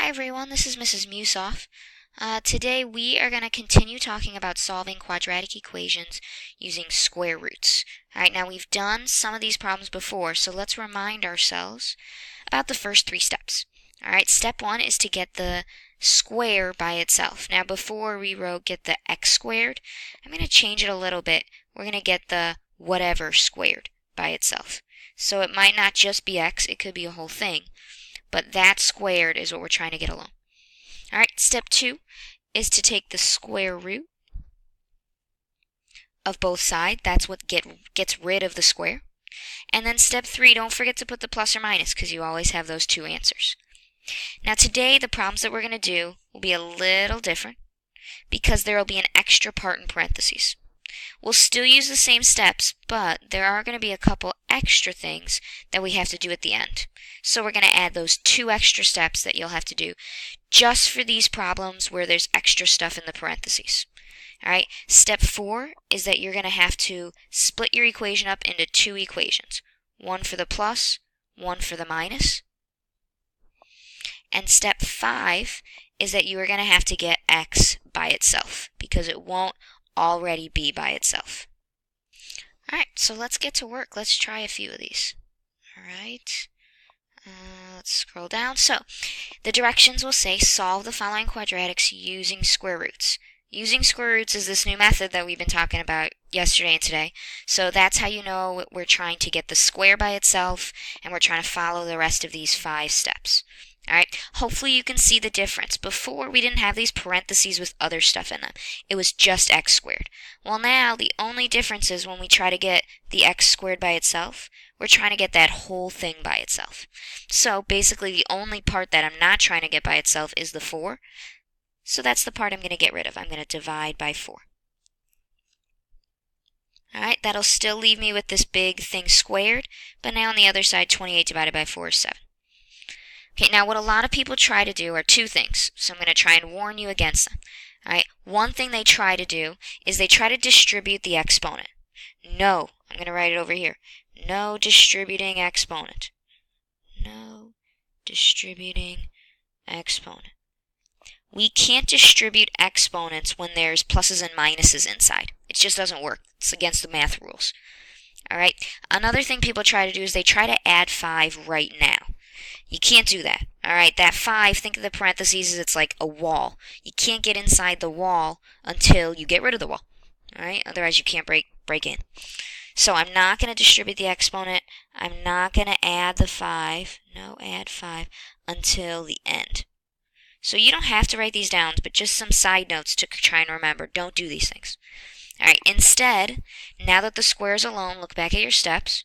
Hi everyone, this is Mrs. Musoff. Today we are going to continue talking about solving quadratic equations using square roots. Alright, now we've done some of these problems before, so let's remind ourselves about the first three steps. Alright, step one is to get the square by itself. Now before we wrote get the x squared, I'm going to change it a little bit. We're going to get the whatever squared by itself. So it might not just be x, it could be a whole thing. But that squared is what we're trying to get along. Alright, step two is to take the square root of both sides. That's what gets rid of the square. And then step three, don't forget to put the plus or minus because you always have those two answers. Now today, the problems that we're going to do will be a little different because there will be an extra part in parentheses. We'll still use the same steps, but there are going to be a couple extra things that we have to do at the end. So we're going to add those two extra steps that you'll have to do just for these problems where there's extra stuff in the parentheses. Alright, step four is that you're going to have to split your equation up into two equations. One for the plus, one for the minus. And step five is that you are going to have to get x by itself because it won't already be by itself. Alright, so let's get to work. Let's try a few of these. Alright, let's scroll down. So, the directions will say solve the following quadratics using square roots. Using square roots is this new method that we've been talking about yesterday and today. So that's how you know we're trying to get the square by itself and we're trying to follow the rest of these 5 steps. Alright, hopefully you can see the difference. Before, we didn't have these parentheses with other stuff in them. It was just x squared. Well, now the only difference is when we try to get the x squared by itself, we're trying to get that whole thing by itself. So basically the only part that I'm not trying to get by itself is the 4. So that's the part I'm going to get rid of. I'm going to divide by 4. Alright, that'll still leave me with this big thing squared, but now on the other side, 28 divided by 4 is 7. Okay, now what a lot of people try to do are two things, so I'm going to try and warn you against them. Alright, one thing they try to do is they try to distribute the exponent. No, I'm going to write it over here. No distributing exponent. No distributing exponent. We can't distribute exponents when there's pluses and minuses inside. It just doesn't work. It's against the math rules. Alright, another thing people try to do is they try to add 5 right now. You can't do that. Alright, that 5, think of the parentheses as it's like a wall. You can't get inside the wall until you get rid of the wall. Alright, otherwise you can't break in. So I'm not going to distribute the exponent. I'm not going to add the 5. No, add 5 until the end. So you don't have to write these down, but just some side notes to try and remember. Don't do these things. Alright, instead, now that the square is alone, look back at your steps.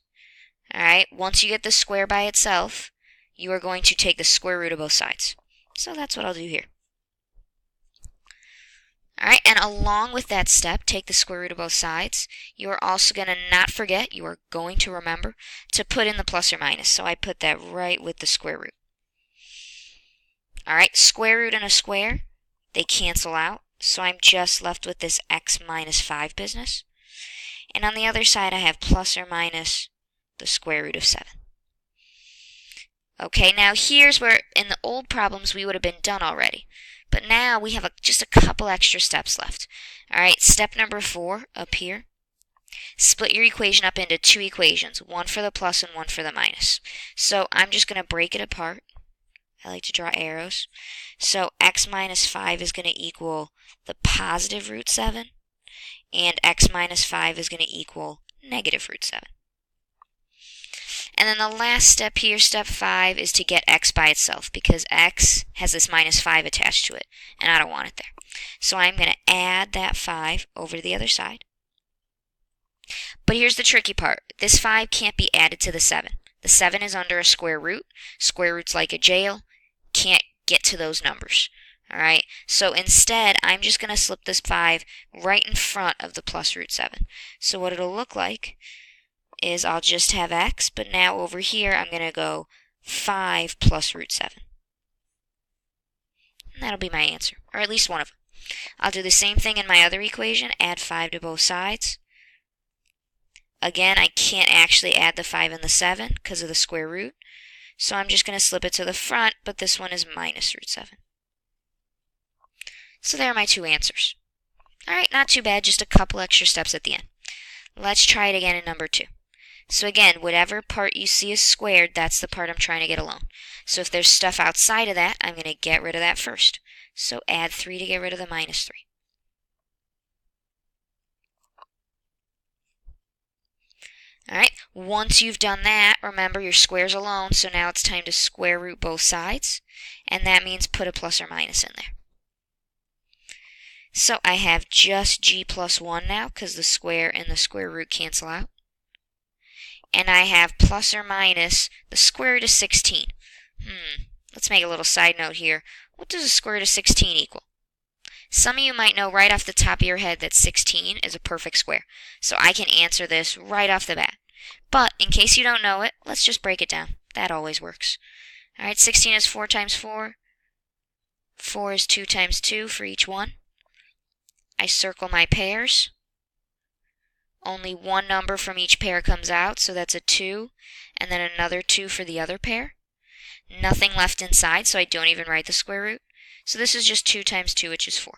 Alright, once you get the square by itself, you are going to take the square root of both sides. So that's what I'll do here. Alright, and along with that step, take the square root of both sides. You are also going to not forget, you are going to remember, to put in the plus or minus. So I put that right with the square root. Alright, square root and a square, they cancel out. So I'm just left with this x minus 5 business. And on the other side, I have plus or minus the square root of 7. Okay, now here's where in the old problems we would have been done already. But now we have just a couple extra steps left. Alright, step number 4 up here. Split your equation up into two equations, one for the plus and one for the minus. So I'm just going to break it apart. I like to draw arrows. So x minus 5 is going to equal the positive root 7, and x minus 5 is going to equal negative root 7. And then the last step here, step 5, is to get x by itself because x has this minus 5 attached to it, and I don't want it there. So I'm going to add that 5 over to the other side. But here's the tricky part. This 5 can't be added to the 7. The 7 is under a square root. Square root's like a jail. Can't get to those numbers. Alright, so instead, I'm just going to slip this 5 right in front of the plus root 7. So what it'll look like is I'll just have x, but now over here I'm going to go 5 plus root 7. And that'll be my answer, or at least one of them. I'll do the same thing in my other equation, add 5 to both sides. Again, I can't actually add the 5 and the 7 because of the square root. So I'm just going to slip it to the front, but this one is minus root 7. So there are my two answers. Alright, not too bad, just a couple extra steps at the end. Let's try it again in number 2. So again, whatever part you see is squared, that's the part I'm trying to get alone. So if there's stuff outside of that, I'm going to get rid of that first. So add 3 to get rid of the minus 3. Alright, once you've done that, remember your square's alone, so now it's time to square root both sides, and that means put a plus or minus in there. So I have just g plus 1 now, because the square and the square root cancel out. And I have plus or minus the square root of 16. Let's make a little side note here. What does the square root of 16 equal? Some of you might know right off the top of your head that 16 is a perfect square. So I can answer this right off the bat. But in case you don't know it, let's just break it down. That always works. Alright, 16 is 4 times 4. 4 is 2 times 2 for each one. I circle my pairs. Only one number from each pair comes out, so that's a 2, and then another 2 for the other pair. Nothing left inside, so I don't even write the square root. So this is just 2 times 2, which is 4.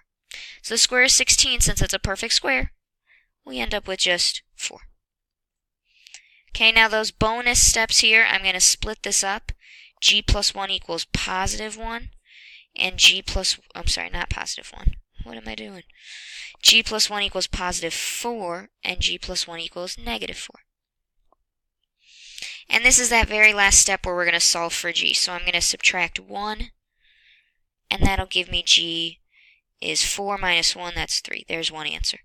So the square is 16, since it's a perfect square, we end up with just 4. Okay, now those bonus steps here, I'm going to split this up. G plus 1 equals positive 1, and G plus, I'm sorry, not positive 1. What am I doing? G plus 1 equals positive 4, and G plus 1 equals negative 4. And this is that very last step where we're going to solve for G. So I'm going to subtract 1, and that'll give me G is 4 minus 1, that's 3. There's one answer.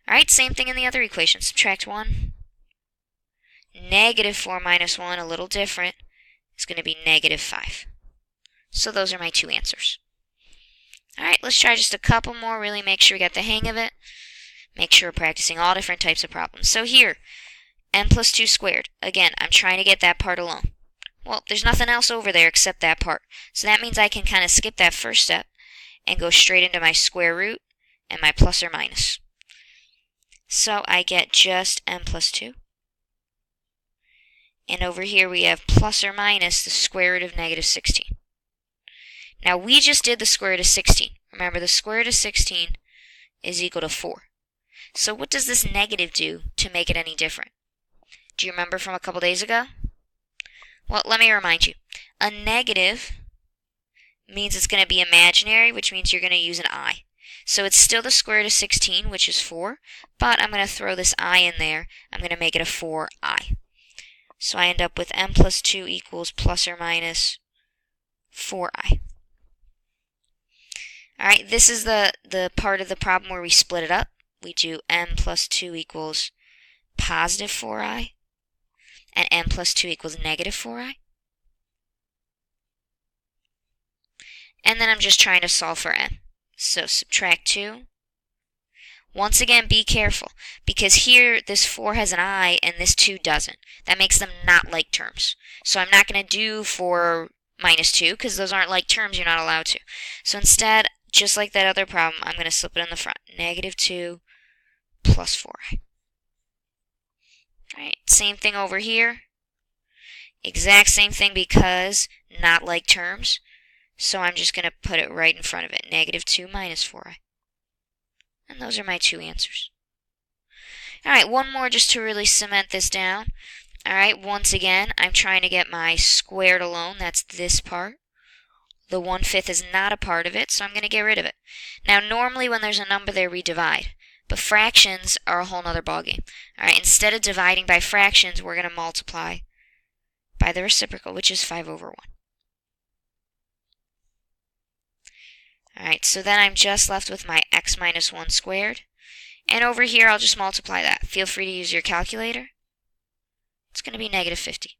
Alright, same thing in the other equation. Subtract 1. Negative 4 minus 1, a little different. It's going to be negative 5. So those are my two answers. Alright, let's try just a couple more, really make sure we got the hang of it. Make sure we're practicing all different types of problems. So here, n plus 2 squared. Again, I'm trying to get that part alone. Well, there's nothing else over there except that part. So that means I can kind of skip that first step and go straight into my square root and my plus or minus. So I get just n plus 2. And over here we have plus or minus the square root of negative 16. Now we just did the square root of 16. Remember, the square root of 16 is equal to 4. So what does this negative do to make it any different? Do you remember from a couple days ago? Well, let me remind you. A negative means it's going to be imaginary, which means you're going to use an I. So it's still the square root of 16, which is 4, but I'm going to throw this I in there. I'm going to make it a 4I. So I end up with n plus 2 equals plus or minus 4I. Alright, this is the part of the problem where we split it up. We do n plus 2 equals positive 4I, and n plus 2 equals negative 4I. And then I'm just trying to solve for n. So subtract 2. Once again, be careful, because here this 4 has an I and this 2 doesn't. That makes them not like terms. So I'm not going to do 4 minus 2, because those aren't like terms, you're not allowed to. So instead, just like that other problem, I'm going to slip it in the front. Negative 2 plus 4i. Alright, same thing over here. Exact same thing, because not like terms. So I'm just going to put it right in front of it. Negative 2 minus 4i. And those are my two answers. Alright, one more just to really cement this down. Alright, once again, I'm trying to get my squared alone. That's this part. The 1/5 is not a part of it, so I'm going to get rid of it. Now, normally when there's a number there, we divide. But fractions are a whole nother ballgame. Alright, instead of dividing by fractions, we're going to multiply by the reciprocal, which is 5 over 1. Alright, so then I'm just left with my x minus 1 squared. And over here, I'll just multiply that. Feel free to use your calculator. It's going to be negative 50.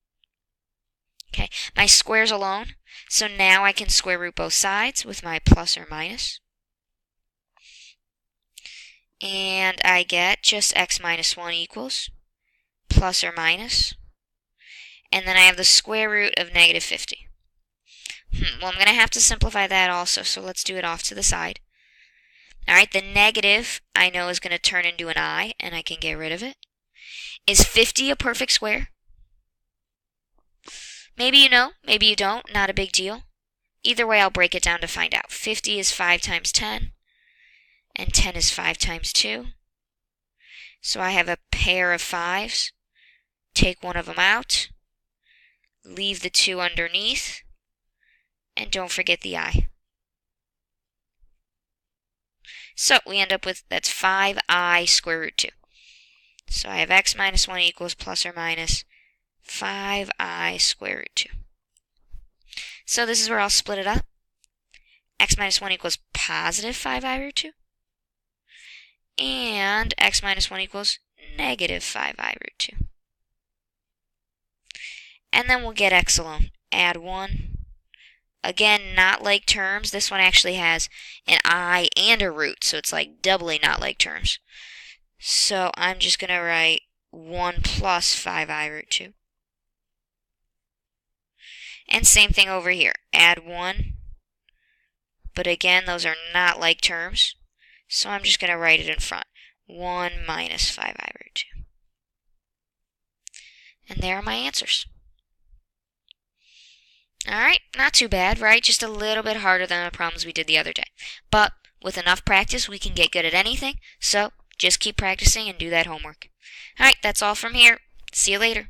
Okay, my square's alone, so now I can square root both sides with my plus or minus. And I get just x minus 1 equals plus or minus. And then I have the square root of negative 50. Well, I'm going to have to simplify that also, so let's do it off to the side. Alright, the negative I know is going to turn into an I, and I can get rid of it. Is 50 a perfect square? Maybe you know, maybe you don't, not a big deal. Either way, I'll break it down to find out. 50 is 5 times 10, and 10 is 5 times 2. So I have a pair of 5s. Take one of them out. Leave the 2 underneath. And don't forget the I. So we end up with, that's 5I square root 2. So I have x minus 1 equals plus or minus 5I square root 2. So this is where I'll split it up. X minus 1 equals positive 5I root 2. And x minus 1 equals negative 5I root 2. And then we'll get x alone. Add 1. Again, not like terms. This one actually has an I and a root, so it's like doubly not like terms. So I'm just going to write 1 plus 5I root 2. And same thing over here. Add 1. But again, those are not like terms. So I'm just going to write it in front. 1 minus 5I root 2. And there are my answers. Alright, not too bad, right? Just a little bit harder than the problems we did the other day. But with enough practice, we can get good at anything. So just keep practicing and do that homework. Alright, that's all from here. See you later.